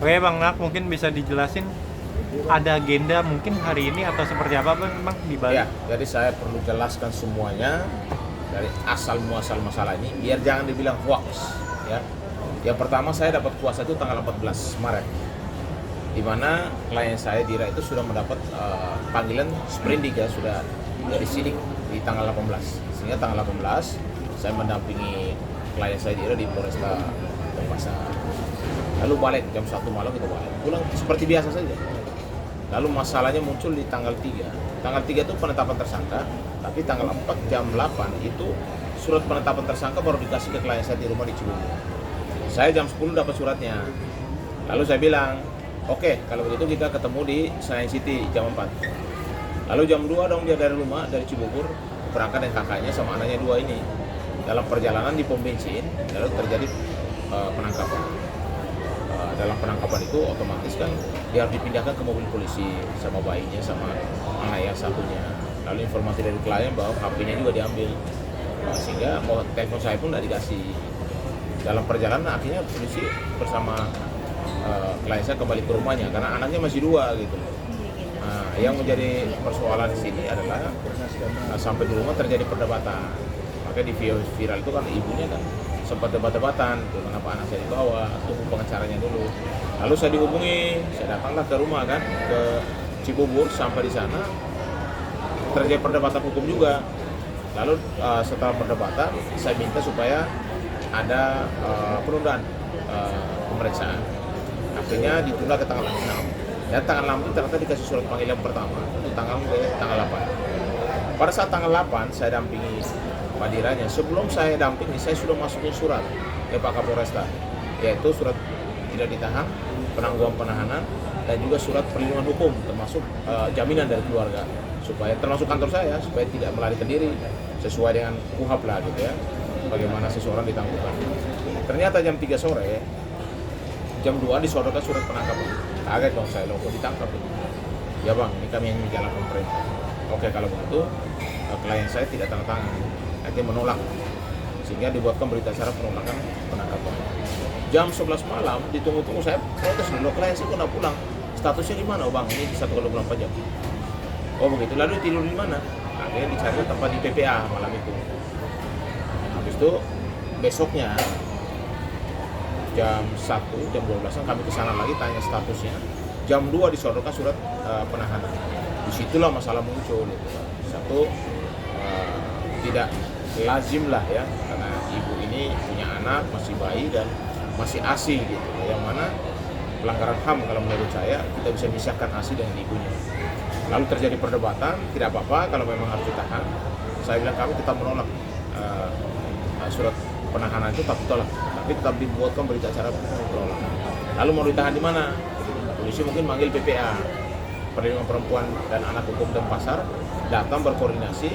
Oke Bang Nak, mungkin bisa dijelasin ada agenda mungkin hari ini atau seperti apa Bang di Bali? Ya, jadi saya perlu jelaskan semuanya dari asal muasal masalah ini biar jangan dibilang hoax ya. Yang pertama, saya dapat kuasa itu tanggal 14 Maret, di mana klien saya Dira itu sudah mendapat panggilan sprindik ya, sudah dari sidik di tanggal 18. Sehingga tanggal 18 saya mendampingi klien saya Dira di Polresta Denpasar. Lalu balik jam 1 malam kita balik. Pulang seperti biasa saja. Lalu masalahnya muncul di tanggal 3. Tanggal 3 itu penetapan tersangka, tapi tanggal 4 jam 8 itu surat penetapan tersangka baru dikasih ke klien saya di rumah di Cibubur. Saya jam 10 dapat suratnya. Lalu saya bilang, oke, kalau begitu kita ketemu di Senayan City jam 4. Lalu jam 2 dong dia dari rumah, dari Cibubur, berangkat dengan kakaknya sama anaknya 2 ini. Dalam perjalanan di pom bensin, lalu terjadi penangkapan. Dalam penangkapan itu otomatis kan dia harus dipindahkan ke mobil polisi sama bayinya sama anak yang satunya. Lalu informasi dari klien bahwa HP-nya juga diambil, sehingga mau telepon saya pun tidak dikasih. Dalam perjalanan akhirnya polisi bersama klien saya kembali ke rumahnya karena anaknya masih 2 gitu. Nah, yang menjadi persoalan di sini adalah sampai di rumah terjadi perdebatan. Makanya di video viral itu kan ibunya kan sempat debat-debatan, kenapa anak saya dibawa, tunggu pengacaranya dulu. Lalu saya dihubungi, saya datanglah ke rumah kan, ke Cibubur. Sampai di sana terjadi perdebatan hukum juga. Lalu setelah perdebatan, saya minta supaya ada penundaan pemeriksaan. Akhirnya ditunda ke tanggal 6. Dan tanggal 6 itu ternyata dikasih surat panggilan pertama, itu tanggal 8. Pada saat tanggal 8, saya dampingi Padiranya. Sebelum saya dampingi, saya sudah masukin surat ke Pak Kapolresta, yaitu surat tidak ditahan, penangguhan penahanan, dan juga surat perlindungan hukum, termasuk jaminan dari keluarga, supaya termasuk kantor saya, supaya tidak melarikan diri, sesuai dengan KUHP lah gitu ya, bagaimana seseorang ditangguhkan. Ternyata jam 3 sore, jam 2 disodorkan surat penangkapan. Kaget dong saya, loh kok ditangkap ini? Ya bang, ini kami yang menjalankan perintah. Oke, kalau begitu klien saya tidak tanda tangan, artinya menolak, sehingga dibuatkan berita acara penolakan penangkapan. Jam 11 malam ditunggu-tunggu, saya protes dulu, klien saya kok nggak pulang, statusnya di mana? Oh bang, ini di 1/24 jam. Oh begitu, lalu tidur di mana? Akhirnya dicari tempat di PPA malam itu. Habis itu besoknya jam 1, jam 12 kami kesana lagi tanya statusnya. Jam 2 disodorkan surat penahanan. Disitulah masalah muncul. Satu, tidak lazim lah ya, karena ibu ini punya anak masih bayi dan masih ASI gitu, yang mana pelanggaran HAM kalau menurut saya kita bisa misahkan ASI dengan ibunya. Lalu terjadi perdebatan, tidak apa-apa kalau memang harus ditahan. Saya bilang kami tetap menolak surat penahanan itu, tetap ditolak, tapi tetap dibuatkan berita acara penolakan. Lalu mau ditahan di mana? Polisi mungkin manggil PPA, Perlindungan Perempuan dan Anak Hukum Denpasar, datang berkoordinasi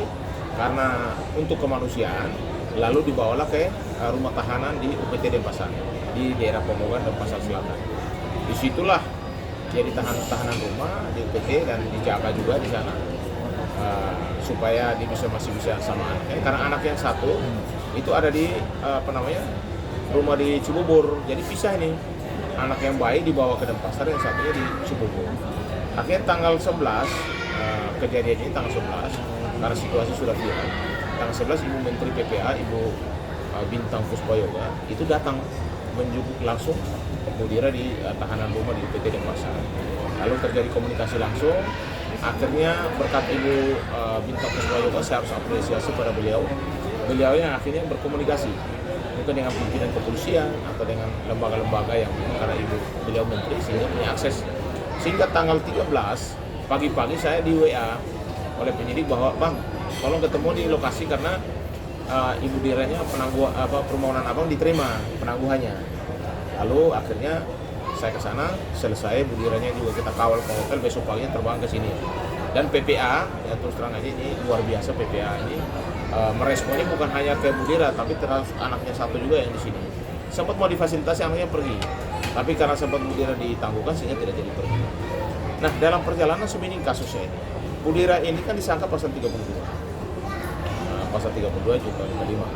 karena untuk kemanusiaan, lalu dibawalah ke rumah tahanan di UPT Denpasar di daerah Pemogan Denpasar Selatan. Disitulah dia ditahan tahanan rumah di UPT dan dijaga juga di sana supaya dia masih bisa sama anaknya, karena anak yang satu itu ada di rumah di Cibubur, jadi pisah ini, anak yang bayi dibawa ke Denpasar, yang satunya di Cibubur. Akhirnya tanggal 11 kejadian ini tanggal 11 karena situasi sudah viral. Tanggal 11 Ibu Menteri PPA, Ibu Bintang Puspayoga itu datang menjenguk langsung Mudira di tahanan rumah di UPT Denpasar. Lalu terjadi komunikasi langsung. Akhirnya berkat Ibu Bintang Puspayoga, saya harus apresiasi pada beliau. Beliau yang akhirnya berkomunikasi mungkin dengan pimpinan kepolisian atau dengan lembaga-lembaga yang karena beliau menteri, sehingga punya akses. Sehingga tanggal 13 pagi-pagi saya di WA oleh penyidik bahwa bang, tolong ketemu di lokasi karena ibu diranya permohonan abang diterima penangguhannya. Lalu akhirnya saya ke sana, selesai Bu Diranya juga kita kawal ke hotel, besok paginya terbang ke sini. Dan PPA, ya terus terang aja ini luar biasa, PPA ini meresponnya bukan hanya ke Bu Dira, tapi terus anaknya satu juga yang di sini. Sempat mau difasilitasi anaknya pergi, tapi karena sempat Bu Dira ditangguhkan sehingga tidak jadi pergi. Nah, dalam perjalanan semining kasusnya ini, Bu Dira ini kan disangka pasal 32. Pasal 32 juga 55.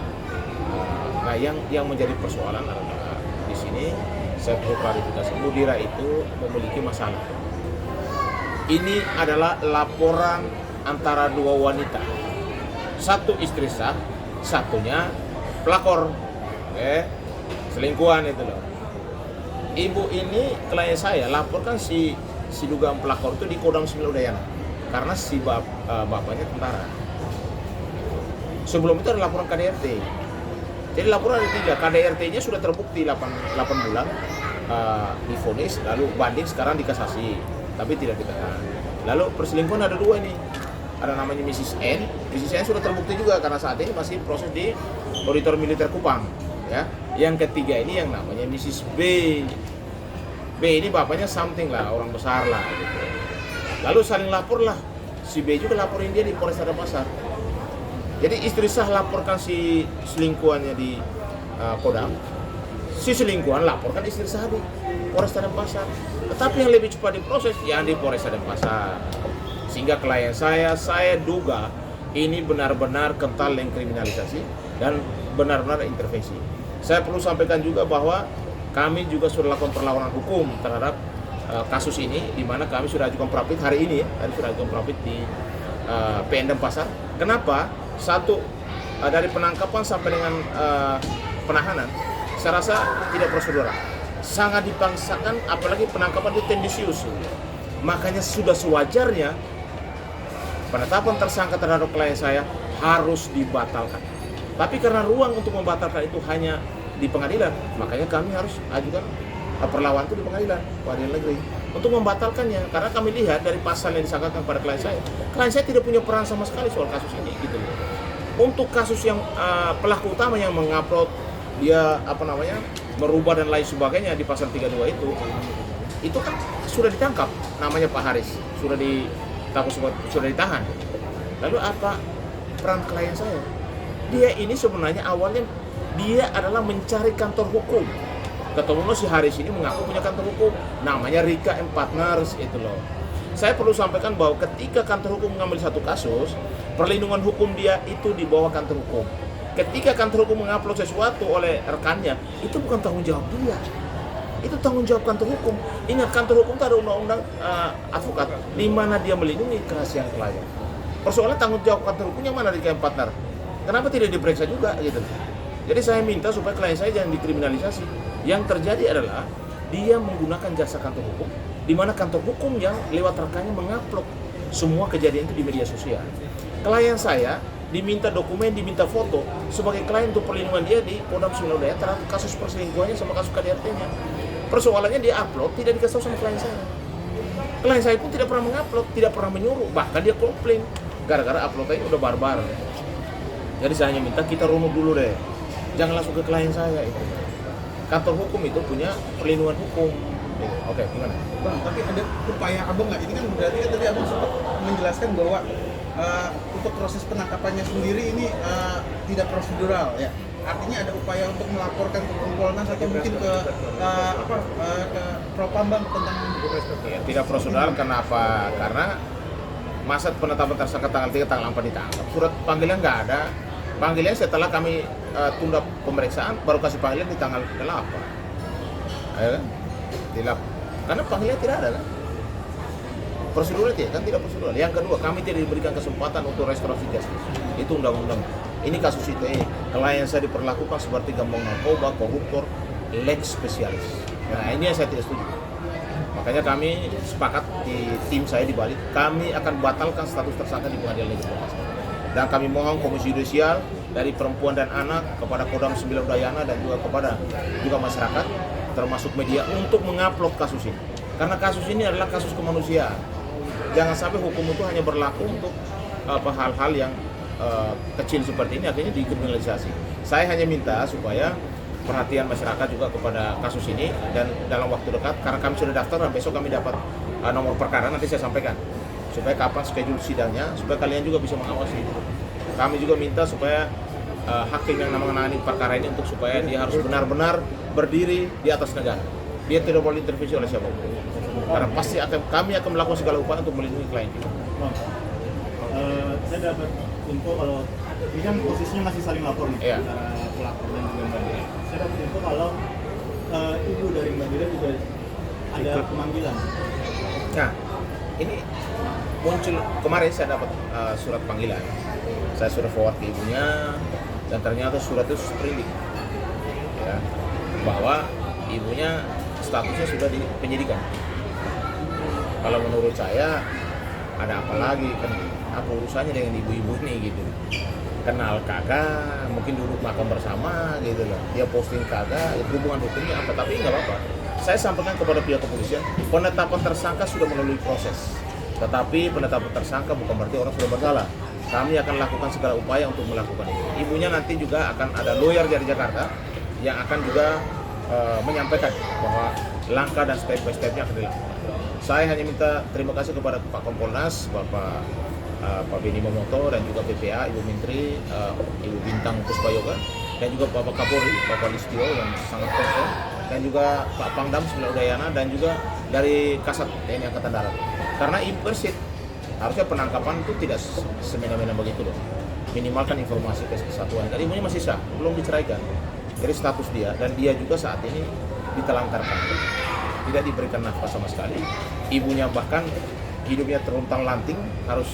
Nah, yang menjadi persoalan adalah di sini saya perlu klarifikasi. Mudira itu memiliki masalah. Ini adalah laporan antara dua wanita. Satu istri sah, satunya pelakor. Selingkuhan itu loh. Ibu ini klien saya laporkan si dugaan pelakor itu di Kodam 9 Udayana karena si bapaknya tentara. Sebelum itu ada laporan KDRT. Jadi laporan ada 3, KDRT-nya sudah terbukti 8 bulan divonis, lalu banding sekarang dikasasi, tapi tidak ditahan. Lalu perselingkuhan ada 2 ini. Ada namanya Mrs. N. Mrs. N sudah terbukti juga karena saat ini masih proses di Auditor Militer Kupang. Ya. Yang ketiga ini yang namanya Mrs. B. B ini bapaknya something lah, orang besar lah gitu. Lalu saling lapor lah. Si B juga laporin dia di Polres Denpasar. Jadi istri sah laporkan si selingkuhannya di Kodam. Si selingkuhan laporkan istri sah di Polres Denpasar. Tetapi yang lebih cepat diproses yang di Polres Denpasar. Sehingga klien saya duga ini benar-benar kental dengan kriminalisasi dan benar-benar intervensi. Saya perlu sampaikan juga bahwa kami juga sudah lakukan perlawanan hukum terhadap kasus ini, di mana kami sudah ajukan pra-plit hari ini, tadi sudah ajukan pra-plit di PN Denpasar. Kenapa? Satu, dari penangkapan sampai dengan penahanan, saya rasa tidak prosedural, sangat dipaksakan, apalagi penangkapan itu tendensius. Makanya sudah sewajarnya penetapan tersangka terhadap klien saya harus dibatalkan. Tapi karena ruang untuk membatalkan itu hanya di pengadilan, makanya kami harus ajukan perlawanan itu di pengadilan negeri untuk membatalkannya. Karena kami lihat dari pasal yang disangkakan pada klien saya tidak punya peran sama sekali soal kasus ini gitu. Untuk kasus yang pelaku utama yang mengupload dia merubah dan lain sebagainya di pasal 32 itu kan sudah ditangkap, namanya Pak Haris, sudah ditahan. Lalu apa peran klien saya? Dia ini sebenarnya awalnya dia adalah mencari kantor hukum. Ketemu si Haris ini mengaku punya kantor hukum, namanya Rika and Partners itu loh. Saya perlu sampaikan bahwa ketika kantor hukum mengambil satu kasus, perlindungan hukum dia itu di bawah kantor hukum. Ketika kantor hukum mengupload sesuatu oleh rekannya, itu bukan tanggung jawab dia. Itu tanggung jawab kantor hukum. Ingat, kantor hukum itu ada undang-undang advokat, di mana dia melindungi kerahasiaan klien. Persoalan tanggung jawab kantor hukum yang mana Rika and Partner? Kenapa tidak diperiksa juga gitu? Jadi saya minta supaya klien saya jangan dikriminalisasi. Yang terjadi adalah dia menggunakan jasa kantor hukum, di mana kantor hukum yang lewat rekannya mengupload semua kejadian itu di media sosial. Klien saya diminta dokumen, diminta foto sebagai klien untuk perlindungan dia di Kodam 9 Udayana terhadap kasus perselingkuhannya sama kasus KDRT-nya. Persoalannya dia upload tidak dikasih tahu sama klien saya. Klien saya pun tidak pernah mengupload, tidak pernah menyuruh, bahkan dia komplain gara-gara uploadnya udah barbar. Jadi saya hanya minta kita runut dulu deh, jangan langsung ke klien saya itu. Kantor hukum itu punya perlindungan hukum. Oke, gimana? Bang, tapi ada upaya abang nggak? Ini kan berarti kan tadi abang sempat menjelaskan bahwa untuk proses penangkapannya sendiri ini tidak prosedural ya. Artinya ada upaya untuk melaporkan ke Kompolnas atau mungkin ke Propam Bang tentang ya, tidak prosedural. Kenapa? Karena masa penetapan tersangka tanggal 3, tanggal 4 ditangkap. Surat panggilan nggak ada. Panggilan setelah kami tunda pemeriksaan, baru kasih panggilan di tanggal 8. Ya kan? Karena panggilan tidak ada kan? Prosedurnya tidak prosedural. Yang kedua, kami tidak diberikan kesempatan untuk restorasi justice. Itu undang-undang. Ini kasus ITE, klien saya diperlakukan seperti gembong narkoba, koruptor, lex spesialis. Nah ini yang saya tidak setuju. Makanya kami sepakat di tim saya di Bali, kami akan batalkan status tersangka di Pengadilan Negeri Denpasar. Dan kami mohon Komisi Yudisial dari Perempuan dan Anak kepada Kodam 9 Udayana dan kepada masyarakat termasuk media untuk mengupload kasus ini. Karena kasus ini adalah kasus kemanusiaan. Jangan sampai hukum itu hanya berlaku untuk hal-hal yang kecil seperti ini akhirnya dikriminalisasi. Saya hanya minta supaya perhatian masyarakat juga kepada kasus ini dan dalam waktu dekat, karena kami sudah daftar dan besok kami dapat nomor perkara, nanti saya sampaikan supaya kapan schedule sidangnya, supaya kalian juga bisa mengawasi. Kami juga minta supaya hakim yang menangani perkara ini untuk supaya dia harus benar-benar berdiri di atas negara. Dia tidak boleh intervensi oleh siapapun. Karena pasti kami akan melakukan segala upaya untuk melindungi klien kita. Saya dapat info kalau ini kan posisinya masih saling lapor nih Iya. antara pelapor dan juga mbak. Saya dapat info kalau ibu dari Mbak Dira juga ada Ikut. pemanggilan. Nah, ini muncul kemarin saya dapat surat panggilan. Saya sudah forward ke ibunya dan ternyata surat itu sprindik, ya, bahwa ibunya statusnya sudah di penyidikan. Kalau menurut saya ada apa lagi kan? Apa urusannya dengan ibu-ibu ini gitu? Kenal kagak, mungkin duduk makan bersama gitu loh. Dia posting kagak, itu hubungan hukumnya apa? Tapi nggak apa-apa. Saya sampaikan kepada pihak kepolisian, penetapan tersangka sudah melalui proses. Tetapi penetapan tersangka bukan berarti orang sudah bersalah. Kami akan lakukan segala upaya untuk melakukan itu. Ibunya nanti juga akan ada lawyer dari Jakarta yang akan juga menyampaikan bahwa langkah dan step by stepnya akan dilakukan. Saya hanya minta terima kasih kepada Pak Kompolnas, Pak Beni Momoto, dan juga PPA, Ibu Menteri, Ibu Bintang Puspayoga, dan juga Bapak Kapolri, Bapak Listio yang sangat concern, dan juga Pak Pangdam Sembilan Udayana, dan juga dari Kasat TNI Angkatan Darat. Karena implicit, harusnya penangkapan itu tidak semena-mena begitu loh. Minimalkan informasi ke kesatuan. Dan ibunya masih sah, belum diceraikan. Jadi status dia, dan dia juga saat ini ditelantarkan. Tidak diberikan nafkah sama sekali. Ibunya bahkan hidupnya teruntang-lanting, harus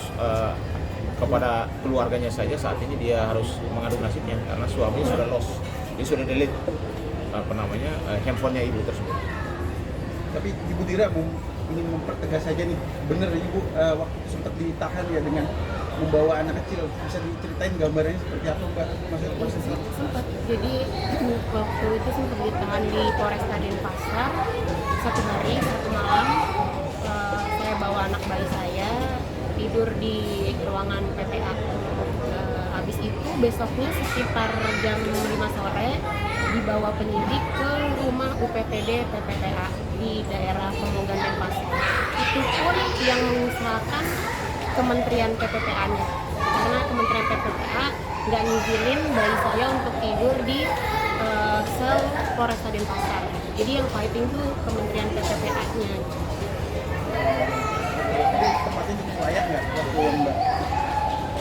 kepada keluarganya saja saat ini dia harus mengadu nasibnya karena suaminya sudah lost. Dia sudah delete handphonenya ibu tersebut. Tapi Ibu Dira ingin mempertegas saja nih, bener Ibu waktu sempat ditahan ya dengan membawa anak kecil, bisa diceritain gambarnya seperti apa Mbak? Maksudnya prosesnya? Sempat, jadi waktu itu sempat ditahan di Polresta Denpasar 1 hari 1 malam. Saya bawa anak bayi saya tidur di ruangan PPA. Habis itu besoknya sekitar jam 5 sore dibawa penyidik ke rumah UPTD PPPA di daerah Pemogan Denpasar. Itu pun yang mengusahakan Kementerian PPPA-nya, karena Kementerian PPPA nggak ngizinin bayi saya untuk tidur di sel Polresta Denpasar. Jadi yang fighting tuh Kementerian PPPA-nya. Tempatnya cukup layak nggak waktu Mbak?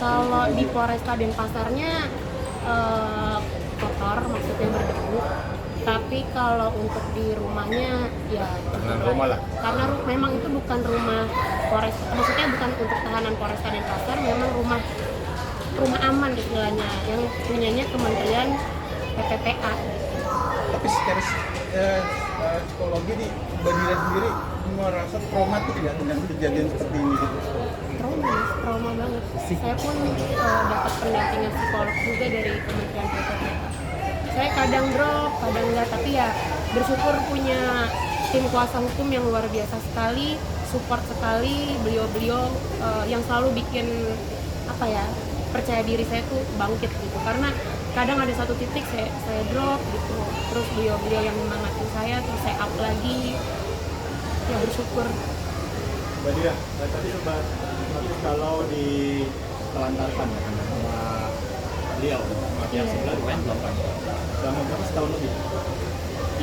Kalau di Polresta Denpasarnya kotor, maksudnya berdebu. Tapi kalau untuk di rumahnya ya Rumah lah. karena memang itu bukan rumah Polresta, maksudnya bukan untuk tahanan Polresta Denpasar, memang rumah aman istilahnya yang punyanya Kementerian PPPA. Tapi secara psikologi nih, Mbak Dira sendiri merasa traumatik nggak dengan kejadian seperti ini gitu? Trauma banget. Saya pun dapat pendampingan psikolog juga dari Kementerian PPPA. Saya kadang drop, kadang enggak, tapi ya bersyukur punya tim kuasa hukum yang luar biasa sekali, support sekali, beliau-beliau yang selalu bikin percaya diri saya tuh bangkit gitu. Karena kadang ada satu titik saya drop gitu, terus beliau-beliau yang menyemangatin saya, terus saya up lagi, ya bersyukur. Mbak Dira, tadi sempat notice kalau ditelantarkan ya sama beliau, sama pihak sebelah ditelantarkan. Selama berapa, setahun lebih?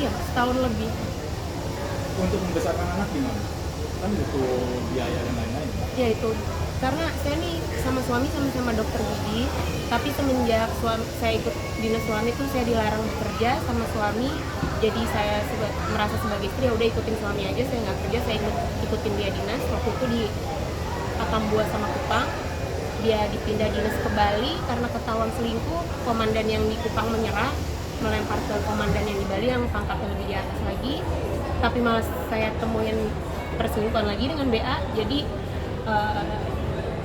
Iya, setahun lebih. Untuk membesarkan anak gimana? Kan butuh biaya dan lain-lain. Ya itu, karena saya nih sama suami sama-sama dokter gigi, tapi semenjak saya ikut dinas suami tuh saya dilarang bekerja sama suami. Jadi saya merasa sebagai istri ya udah ikutin suami aja, saya nggak kerja, saya ikutin dia dinas. Waktu itu di Atambua sama Kupang, dia dipindah dinas ke Bali karena ketahuan selingkuh. Komandan yang di Kupang menyerah, melempar ke komandan yang di Bali yang pangkatnya lebih di atas lagi. Tapi malah saya temuin perselingkuhan lagi dengan BA. Jadi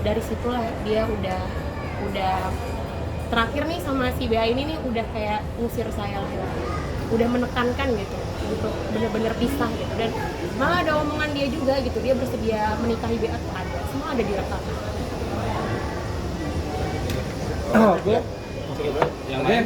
dari situlah dia udah terakhir nih sama si BA ini nih udah kayak ngusir saya lah, udah menekankan gitu untuk bener-bener pisah gitu. Dan malah ada omongan dia juga gitu, dia bersedia menikahi BA tuh ada, semua ada di rekaman. Yang lain?